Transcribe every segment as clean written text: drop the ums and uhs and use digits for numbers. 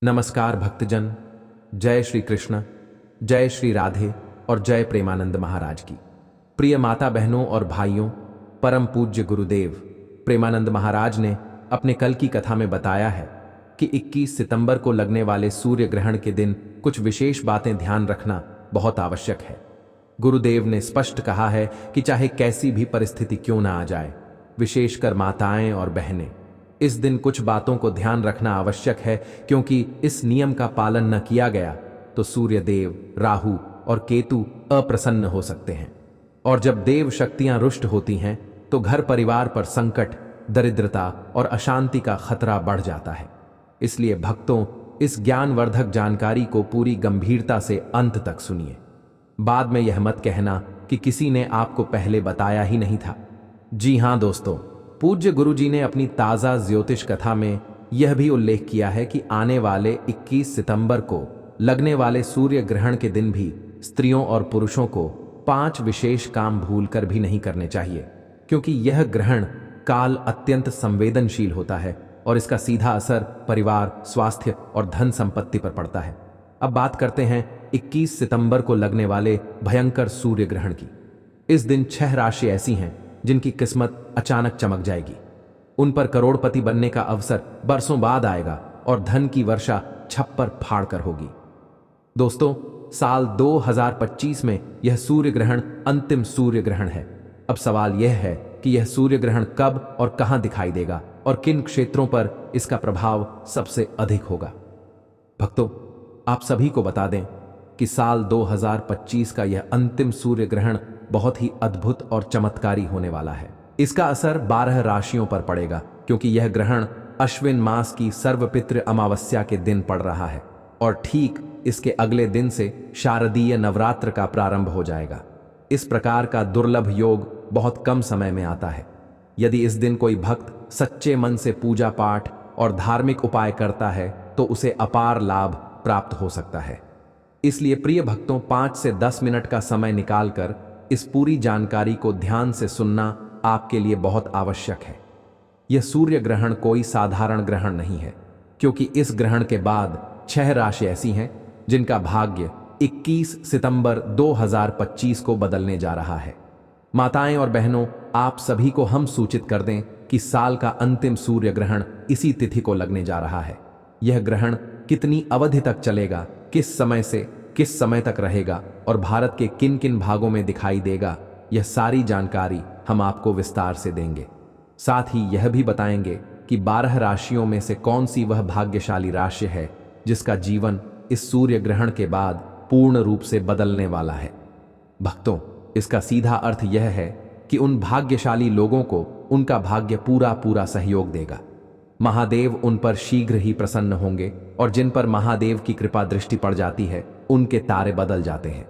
नमस्कार भक्तजन। जय श्री कृष्ण, जय श्री राधे और जय प्रेमानंद महाराज की। प्रिय माता बहनों और भाइयों, परम पूज्य गुरुदेव प्रेमानंद महाराज ने अपने कल की कथा में बताया है कि 21 सितंबर को लगने वाले सूर्य ग्रहण के दिन कुछ विशेष बातें ध्यान रखना बहुत आवश्यक है। गुरुदेव ने स्पष्ट कहा है कि चाहे कैसी भी परिस्थिति क्यों ना आ जाए, विशेषकर माताएं और बहनें, इस दिन कुछ बातों को ध्यान रखना आवश्यक है, क्योंकि इस नियम का पालन न किया गया तो सूर्य देव, राहु और केतु अप्रसन्न हो सकते हैं, और जब देव शक्तियां रुष्ट होती हैं तो घर परिवार पर संकट, दरिद्रता और अशांति का खतरा बढ़ जाता है। इसलिए भक्तों, इस ज्ञानवर्धक जानकारी को पूरी गंभीरता से अंत तक सुनिए। बाद में यह मत कहना कि किसी ने आपको पहले बताया ही नहीं था। जी हां दोस्तों, पूज्य गुरुजी ने अपनी ताजा ज्योतिष कथा में यह भी उल्लेख किया है कि आने वाले 21 सितंबर को लगने वाले सूर्य ग्रहण के दिन भी स्त्रियों और पुरुषों को 5 विशेष काम भूलकर भी नहीं करने चाहिए, क्योंकि यह ग्रहण काल अत्यंत संवेदनशील होता है और इसका सीधा असर परिवार, स्वास्थ्य और धन संपत्ति पर पड़ता है। अब बात करते हैं 21 सितंबर को लगने वाले भयंकर सूर्य ग्रहण की। इस दिन 6 राशि ऐसी हैं जिनकी किस्मत अचानक चमक जाएगी। उन पर करोड़पति बनने का अवसर बरसों बाद आएगा और धन की वर्षा छप्पर फाड़ कर होगी। दोस्तों, साल 2025 में यह सूर्य ग्रहण अंतिम सूर्य ग्रहण है। अब सवाल यह है कि यह सूर्य ग्रहण कब और कहां दिखाई देगा और किन क्षेत्रों पर इसका प्रभाव सबसे अधिक होगा। भक्तों, आप सभी को बता दें कि साल 2025 का यह अंतिम सूर्य ग्रहण बहुत ही अद्भुत और चमत्कारी होने वाला है। इसका असर 12 राशियों पर पड़ेगा, क्योंकि यह ग्रहण अश्विन मास की सर्वपितृ अमावस्या के दिन पड़ रहा है और ठीक इसके अगले दिन से शारदीय नवरात्र का प्रारंभ हो जाएगा। इस प्रकार का दुर्लभ योग बहुत कम समय में आता है। यदि इस दिन कोई भक्त सच्चे मन से पूजा पाठ और धार्मिक उपाय करता है तो उसे अपार लाभ प्राप्त हो सकता है। इसलिए प्रिय भक्तों, 5 से 10 मिनट का समय निकालकर इस पूरी जानकारी को ध्यान से सुनना आपके लिए बहुत आवश्यक है। यह सूर्य ग्रहण कोई साधारण ग्रहण नहीं है, क्योंकि इस ग्रहण के बाद 6 राशि ऐसी हैं जिनका भाग्य 21 सितंबर 2025 को बदलने जा रहा है। माताएं और बहनों, आप सभी को हम सूचित कर दें कि साल का अंतिम सूर्य ग्रहण इसी तिथि को लगने जा रहा है। यह ग्रहण कितनी अवधि तक चलेगा, किस समय से किस समय तक रहेगा और भारत के किन किन भागों में दिखाई देगा, यह सारी जानकारी हम आपको विस्तार से देंगे। साथ ही यह भी बताएंगे कि 12 राशियों में से कौन सी वह भाग्यशाली राशि है जिसका जीवन इस सूर्य ग्रहण के बाद पूर्ण रूप से बदलने वाला है। भक्तों, इसका सीधा अर्थ यह है कि उन भाग्यशाली लोगों को उनका भाग्य पूरा पूरा सहयोग देगा। महादेव उन पर शीघ्र ही प्रसन्न होंगे और जिन पर महादेव की कृपा दृष्टि पड़ जाती है उनके तारे बदल जाते हैं।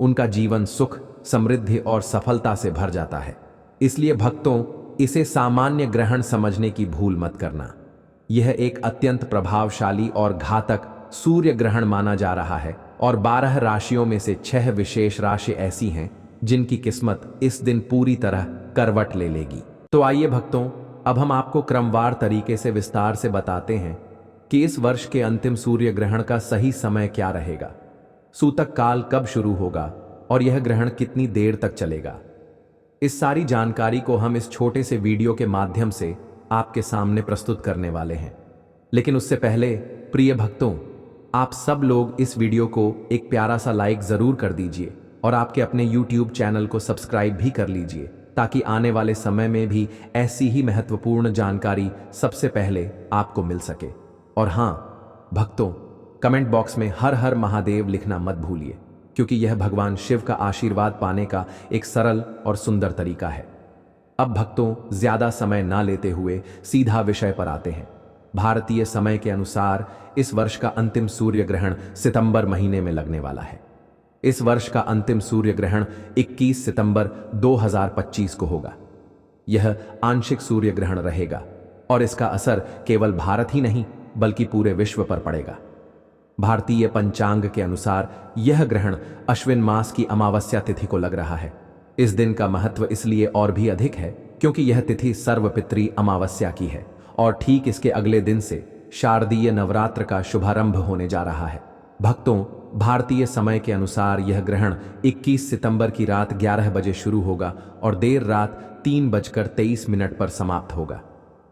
उनका जीवन सुख, समृद्धि और सफलता से भर जाता है। इसलिए भक्तों, इसे सामान्य ग्रहण समझने की भूल मत करना। यह एक अत्यंत प्रभावशाली और घातक सूर्य ग्रहण माना जा रहा है और 12 राशियों में से 6 विशेष राशि ऐसी हैं जिनकी किस्मत इस दिन पूरी तरह करवट ले लेगी। तो आइए भक्तों, अब हम आपको क्रमवार तरीके से विस्तार से बताते हैं कि इस वर्ष के अंतिम सूर्य ग्रहण का सही समय क्या रहेगा, सूतक काल कब शुरू होगा और यह ग्रहण कितनी देर तक चलेगा। इस सारी जानकारी को हम इस छोटे से वीडियो के माध्यम से आपके सामने प्रस्तुत करने वाले हैं। लेकिन उससे पहले प्रिय भक्तों, आप सब लोग इस वीडियो को एक प्यारा सा लाइक जरूर कर दीजिए और आपके अपने YouTube चैनल को सब्सक्राइब भी कर लीजिए, ताकि आने वाले समय में भी ऐसी ही महत्वपूर्ण जानकारी सबसे पहले आपको मिल सके। और हां भक्तों, कमेंट बॉक्स में हर हर महादेव लिखना मत भूलिए, क्योंकि यह भगवान शिव का आशीर्वाद पाने का एक सरल और सुंदर तरीका है। अब भक्तों, ज्यादा समय ना लेते हुए सीधा विषय पर आते हैं। भारतीय समय के अनुसार इस वर्ष का अंतिम सूर्य ग्रहण सितंबर महीने में लगने वाला है। इस वर्ष का अंतिम सूर्य ग्रहण 21 सितंबर 2025 को होगा। यह आंशिक सूर्य ग्रहण रहेगा और इसका असर केवल भारत ही नहीं बल्कि पूरे विश्व पर पड़ेगा। भारतीय पंचांग के अनुसार यह ग्रहण अश्विन मास की अमावस्या तिथि को लग रहा है। इस दिन का महत्व इसलिए और भी अधिक है क्योंकि यह तिथि सर्वपितृ अमावस्या की है और ठीक इसके अगले दिन से शारदीय नवरात्र का शुभारंभ होने जा रहा है। भक्तों, भारतीय समय के अनुसार यह ग्रहण 21 सितंबर की रात 11 बजे शुरू होगा और देर रात 3:23 पर समाप्त होगा।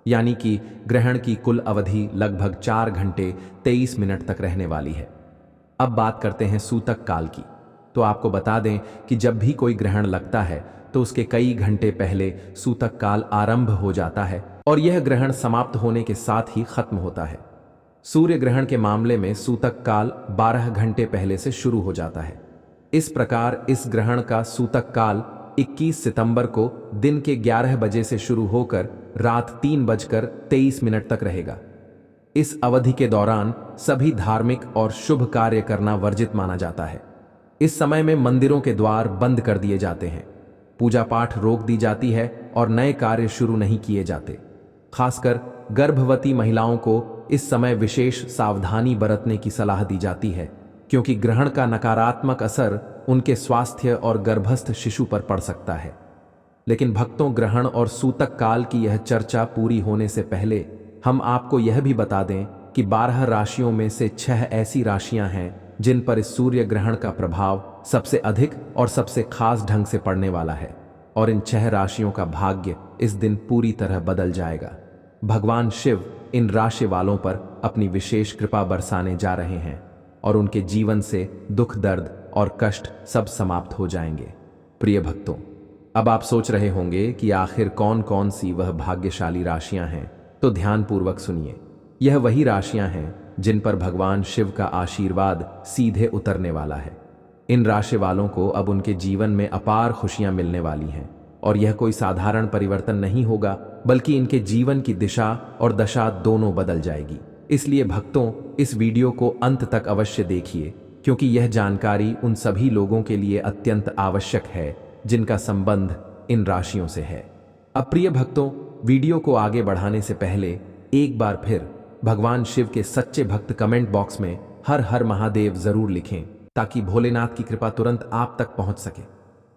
यानी कि ग्रहण की कुल अवधि लगभग 4 घंटे 23 मिनट तक रहने वाली है। अब बात करते हैं सूतक काल की। तो आपको बता दें कि जब भी कोई ग्रहण लगता है तो उसके कई घंटे पहले सूतक काल आरंभ हो जाता है और यह ग्रहण समाप्त होने के साथ ही खत्म होता है। सूर्य ग्रहण के मामले में सूतक काल 12 घंटे पहले से शुरू हो जाता है। इस प्रकार इस ग्रहण का सूतक काल 21 सितंबर को दिन के 11 बजे से शुरू होकर रात 3:23 तक रहेगा। इस अवधि के दौरान सभी धार्मिक और शुभ कार्य करना वर्जित माना जाता है। इस समय में मंदिरों के द्वार बंद कर दिए जाते हैं, पूजा पाठ रोक दी जाती है और नए कार्य शुरू नहीं किए जाते। खासकर गर्भवती महिलाओं को इस समय विशेष सावधानी बरतने की सलाह दी जाती है, क्योंकि ग्रहण का नकारात्मक असर उनके स्वास्थ्य और गर्भस्थ शिशु पर पड़ सकता है। लेकिन भक्तों, ग्रहण और सूतक काल की यह चर्चा पूरी होने से पहले हम आपको यह भी बता दें कि 12 राशियों में से 6 ऐसी राशियां हैं जिन पर इस सूर्य ग्रहण का प्रभाव सबसे अधिक और सबसे खास ढंग से पड़ने वाला है, और इन 6 राशियों का भाग्य इस दिन पूरी तरह बदल जाएगा। भगवान शिव इन राशि वालों पर अपनी विशेष कृपा बरसाने जा रहे हैं और उनके जीवन से दुख, दर्द और कष्ट सब समाप्त हो जाएंगे। प्रिय भक्तों, अब आप सोच रहे होंगे कि आखिर कौन कौन सी वह भाग्यशाली राशियां हैं, तो ध्यानपूर्वक सुनिए। यह वही राशियां हैं जिन पर भगवान शिव का आशीर्वाद सीधे उतरने वाला है। इन राशि वालों को अब उनके जीवन में अपार खुशियां मिलने वाली हैं और यह कोई साधारण परिवर्तन नहीं होगा, बल्कि इनके जीवन की दिशा और दशा दोनों बदल जाएगी। इसलिए भक्तों, इस वीडियो को अंत तक अवश्य देखिए, क्योंकि यह जानकारी उन सभी लोगों के लिए अत्यंत आवश्यक है जिनका संबंध इन राशियों से है। अब प्रिय भक्तों, वीडियो को आगे बढ़ाने से पहले एक बार फिर भगवान शिव के सच्चे भक्त कमेंट बॉक्स में हर हर महादेव जरूर लिखें, ताकि भोलेनाथ की कृपा तुरंत आप तक पहुंच सके।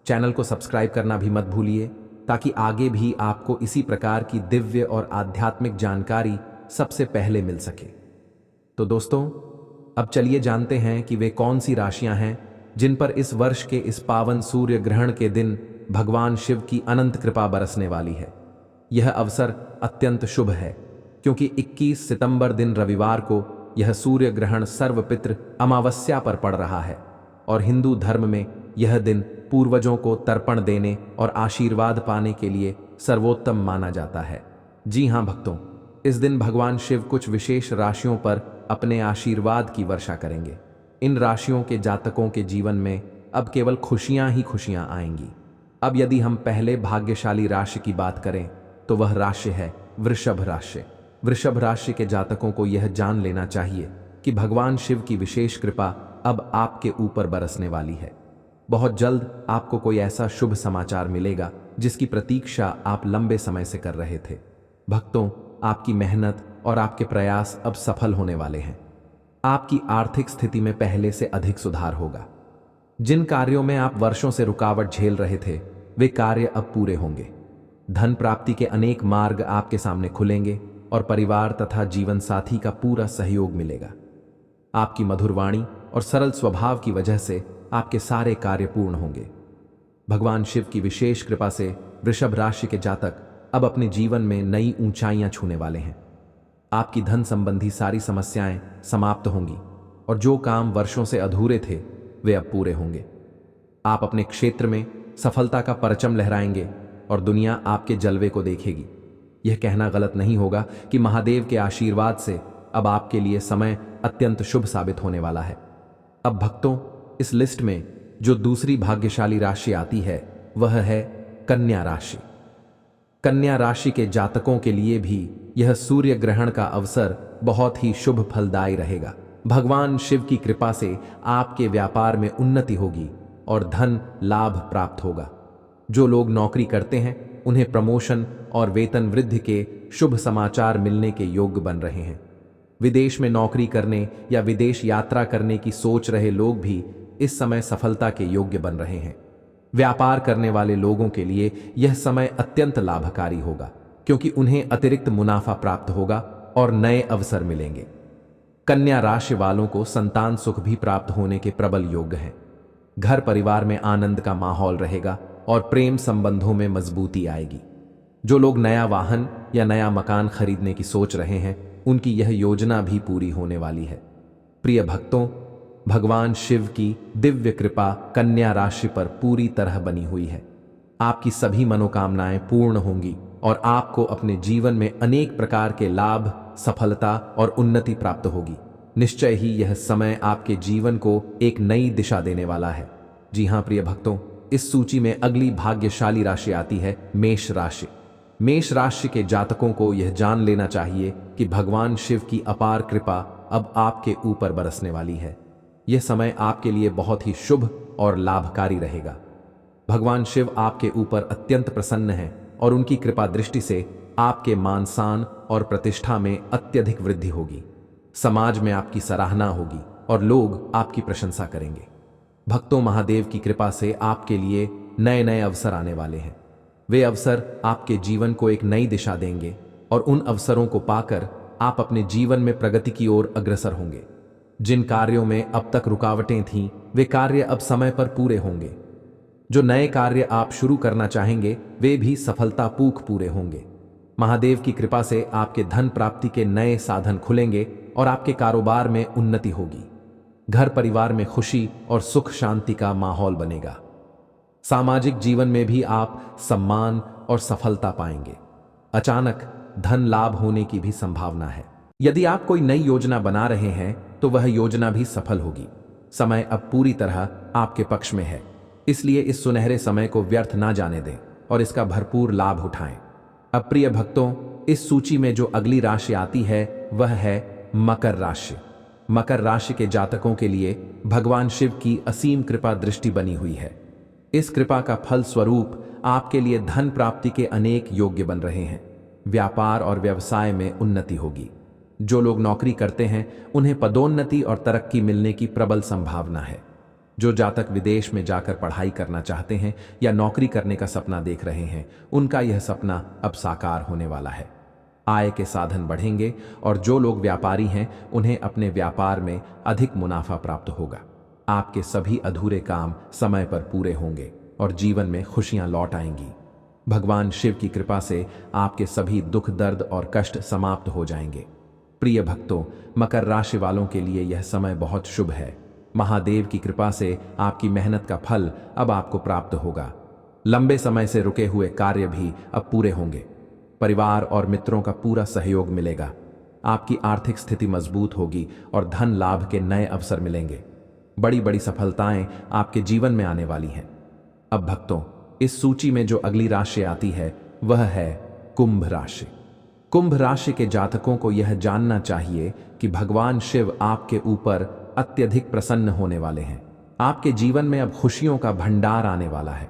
चैनल को सब्सक्राइब करना भी मत भूलिए, ताकि आगे भी आपको इसी प्रकार की दिव्य और आध्यात्मिक जानकारी सबसे पहले मिल सके। तो दोस्तों, अब चलिए जानते हैं कि वे कौन सी राशियां हैं जिन पर इस वर्ष के इस पावन सूर्य ग्रहण के दिन भगवान शिव की अनंत कृपा बरसने वाली है। यह अवसर अत्यंत शुभ है, क्योंकि 21 सितंबर दिन रविवार को यह सूर्य ग्रहण सर्वपित्र अमावस्या पर पड़ रहा है और हिंदू धर्म में यह दिन पूर्वजों को तर्पण देने और आशीर्वाद पाने के लिए सर्वोत्तम माना जाता है। जी हाँ भक्तों, इस दिन भगवान शिव कुछ विशेष राशियों पर अपने आशीर्वाद की वर्षा करेंगे। इन राशियों के जातकों के जीवन में अब केवल खुशियां ही खुशियां आएंगी। अब यदि हम पहले भाग्यशाली राशि की बात करें तो वह राशि है वृषभ राशि। वृषभ राशि के जातकों को यह जान लेना चाहिए कि भगवान शिव की विशेष कृपा अब आपके ऊपर बरसने वाली है। बहुत जल्द आपको कोई ऐसा शुभ समाचार मिलेगा जिसकी प्रतीक्षा आप लंबे समय से कर रहे थे। भक्तों, आपकी मेहनत और आपके प्रयास अब सफल होने वाले हैं। आपकी आर्थिक स्थिति में पहले से अधिक सुधार होगा। जिन कार्यों में आप वर्षों से रुकावट झेल रहे थे, वे कार्य अब पूरे होंगे। धन प्राप्ति के अनेक मार्ग आपके सामने खुलेंगे और परिवार तथा जीवन साथी का पूरा सहयोग मिलेगा। आपकी मधुर वाणी और सरल स्वभाव की वजह से आपके सारे कार्य पूर्ण होंगे। भगवान शिव की विशेष कृपा से वृषभ राशि के जातक अब अपने जीवन में नई ऊंचाइयां छूने वाले हैं। आपकी धन संबंधी सारी समस्याएं समाप्त होंगी और जो काम वर्षों से अधूरे थे वे अब पूरे होंगे। आप अपने क्षेत्र में सफलता का परचम लहराएंगे और दुनिया आपके जलवे को देखेगी। यह कहना गलत नहीं होगा कि महादेव के आशीर्वाद से अब आपके लिए समय अत्यंत शुभ साबित होने वाला है। अब भक्तों, इस लिस्ट में जो दूसरी भाग्यशाली राशि आती है वह है कन्या राशि। कन्या राशि के जातकों के लिए भी यह सूर्य ग्रहण का अवसर बहुत ही शुभ फलदायी रहेगा। भगवान शिव की कृपा से आपके व्यापार में उन्नति होगी और धन लाभ प्राप्त होगा। जो लोग नौकरी करते हैं उन्हें प्रमोशन और वेतन वृद्धि के शुभ समाचार मिलने के योग्य बन रहे हैं। विदेश में नौकरी करने या विदेश यात्रा करने की सोच रहे लोग भी इस समय सफलता के योग्य बन रहे हैं। व्यापार करने वाले लोगों के लिए यह समय अत्यंत लाभकारी होगा, क्योंकि उन्हें अतिरिक्त मुनाफा प्राप्त होगा और नए अवसर मिलेंगे। कन्या राशि वालों को संतान सुख भी प्राप्त होने के प्रबल योग हैं। घर परिवार में आनंद का माहौल रहेगा और प्रेम संबंधों में मजबूती आएगी। जो लोग नया वाहन या नया मकान खरीदने की सोच रहे हैं, उनकी यह योजना भी पूरी होने वाली है। प्रिय भक्तों, भगवान शिव की दिव्य कृपा कन्या राशि पर पूरी तरह बनी हुई है। आपकी सभी मनोकामनाएं पूर्ण होंगी और आपको अपने जीवन में अनेक प्रकार के लाभ, सफलता और उन्नति प्राप्त होगी। निश्चय ही यह समय आपके जीवन को एक नई दिशा देने वाला है। जी हां प्रिय भक्तों, इस सूची में अगली भाग्यशाली राशि आती है मेष राशि। मेष राशि के जातकों को यह जान लेना चाहिए कि भगवान शिव की अपार कृपा अब आपके ऊपर बरसने वाली है। यह समय आपके लिए बहुत ही शुभ और लाभकारी रहेगा। भगवान शिव आपके ऊपर अत्यंत प्रसन्न हैं और उनकी कृपा दृष्टि से आपके मान सम्मान और प्रतिष्ठा में अत्यधिक वृद्धि होगी। समाज में आपकी सराहना होगी और लोग आपकी प्रशंसा करेंगे। भक्तों, महादेव की कृपा से आपके लिए नए नए अवसर आने वाले हैं। वे अवसर आपके जीवन को एक नई दिशा देंगे और उन अवसरों को पाकर आप अपने जीवन में प्रगति की ओर अग्रसर होंगे। जिन कार्यों में अब तक रुकावटें थीं, वे कार्य अब समय पर पूरे होंगे। जो नए कार्य आप शुरू करना चाहेंगे, वे भी सफलतापूर्वक पूरे होंगे। महादेव की कृपा से आपके धन प्राप्ति के नए साधन खुलेंगे और आपके कारोबार में उन्नति होगी। घर परिवार में खुशी और सुख शांति का माहौल बनेगा। सामाजिक जीवन में भी आप सम्मान और सफलता पाएंगे। अचानक धन लाभ होने की भी संभावना है। यदि आप कोई नई योजना बना रहे हैं तो वह योजना भी सफल होगी। समय अब पूरी तरह आपके पक्ष में है, इसलिए इस सुनहरे समय को व्यर्थ ना जाने दें और इसका भरपूर लाभ उठाएं। अब प्रिय भक्तों, इस सूची में जो अगली राशि आती है वह है मकर राशि। मकर राशि के जातकों के लिए भगवान शिव की असीम कृपा दृष्टि बनी हुई है। इस कृपा का फल स्वरूप आपके लिए धन प्राप्ति के अनेक योग्य बन रहे हैं। व्यापार और व्यवसाय में उन्नति होगी। जो लोग नौकरी करते हैं, उन्हें पदोन्नति और तरक्की मिलने की प्रबल संभावना है। जो जातक विदेश में जाकर पढ़ाई करना चाहते हैं या नौकरी करने का सपना देख रहे हैं, उनका यह सपना अब साकार होने वाला है। आय के साधन बढ़ेंगे और जो लोग व्यापारी हैं, उन्हें अपने व्यापार में अधिक मुनाफा प्राप्त होगा। आपके सभी अधूरे काम समय पर पूरे होंगे और जीवन में खुशियां लौट आएंगी। भगवान शिव की कृपा से आपके सभी दुख, दर्द और कष्ट समाप्त हो जाएंगे। प्रिय भक्तों, मकर राशि वालों के लिए यह समय बहुत शुभ है। महादेव की कृपा से आपकी मेहनत का फल अब आपको प्राप्त होगा। लंबे समय से रुके हुए कार्य भी अब पूरे होंगे। परिवार और मित्रों का पूरा सहयोग मिलेगा। आपकी आर्थिक स्थिति मजबूत होगी और धन लाभ के नए अवसर मिलेंगे। बड़ी बड़ी सफलताएं आपके जीवन में आने वाली हैं। अब भक्तों, इस सूची में जो अगली राशि आती है वह है कुंभ राशि। कुंभ राशि के जातकों को यह जानना चाहिए कि भगवान शिव आपके ऊपर अत्यधिक प्रसन्न होने वाले हैं। आपके जीवन में अब खुशियों का भंडार आने वाला है।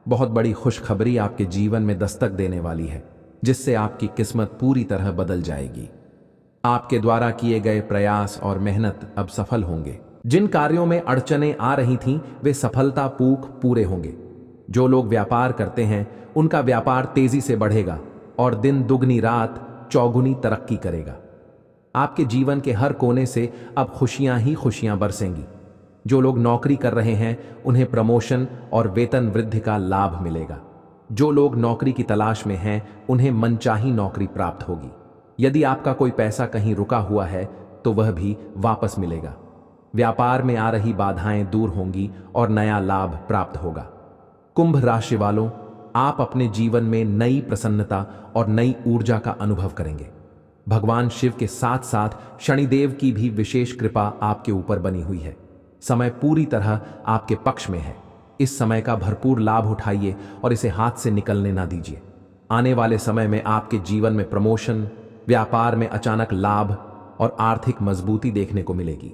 बहुत बड़ी खुशखबरी आपके जीवन में दस्तक देने वाली है, जिससे आपकी किस्मत पूरी तरह बदल जाएगी। आपके द्वारा किए गए प्रयास और मेहनत अब सफल होंगे। जिन कार्यों में अड़चनें आ रही थीं, वे सफलतापूर्वक पूरे होंगे। जो लोग व्यापार करते हैं, उनका व्यापार तेजी से बढ़ेगा और दिन दुगनी रात चौगुनी तरक्की करेगा। आपके जीवन के हर कोने से अब खुशियां ही खुशियां बरसेंगी। जो लोग नौकरी कर रहे हैं, उन्हें प्रमोशन और वेतन वृद्धि का लाभ मिलेगा। जो लोग नौकरी की तलाश में हैं, उन्हें मनचाही नौकरी प्राप्त होगी। यदि आपका कोई पैसा कहीं रुका हुआ है तो वह भी वापस मिलेगा। व्यापार में आ रही बाधाएं दूर होंगी और नया लाभ प्राप्त होगा। कुंभ राशि वालों, आप अपने जीवन में नई प्रसन्नता और नई ऊर्जा का अनुभव करेंगे। भगवान शिव के साथ साथ शनिदेव की भी विशेष कृपा आपके ऊपर बनी हुई है। समय पूरी तरह आपके पक्ष में है। इस समय का भरपूर लाभ उठाइए और इसे हाथ से निकलने ना दीजिए। आने वाले समय में आपके जीवन में प्रमोशन, व्यापार में अचानक लाभ और आर्थिक मजबूती देखने को मिलेगी।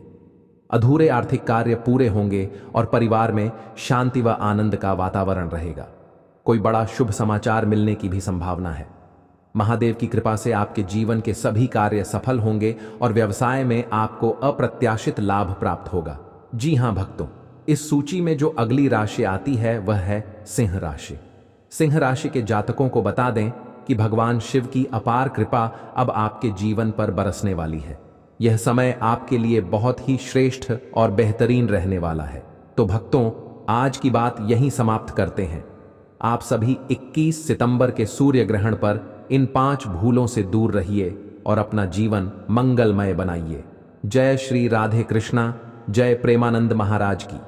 अधूरे आर्थिक कार्य पूरे होंगे और परिवार में शांति व आनंद का वातावरण रहेगा। कोई बड़ा शुभ समाचार मिलने की भी संभावना है। महादेव की कृपा से आपके जीवन के सभी कार्य सफल होंगे और व्यवसाय में आपको अप्रत्याशित लाभ प्राप्त होगा। जी हां भक्तों, इस सूची में जो अगली राशि आती है वह है सिंह राशि। सिंह राशि के जातकों को बता दें कि भगवान शिव की अपार कृपा अब आपके जीवन पर बरसने वाली है। यह समय आपके लिए बहुत ही श्रेष्ठ और बेहतरीन रहने वाला है। तो भक्तों, आज की बात यहीं समाप्त करते हैं। आप सभी 21 सितंबर के सूर्य ग्रहण पर इन 5 भूलों से दूर रहिए और अपना जीवन मंगलमय बनाइए। जय श्री राधे कृष्णा, जय प्रेमानंद महाराज की।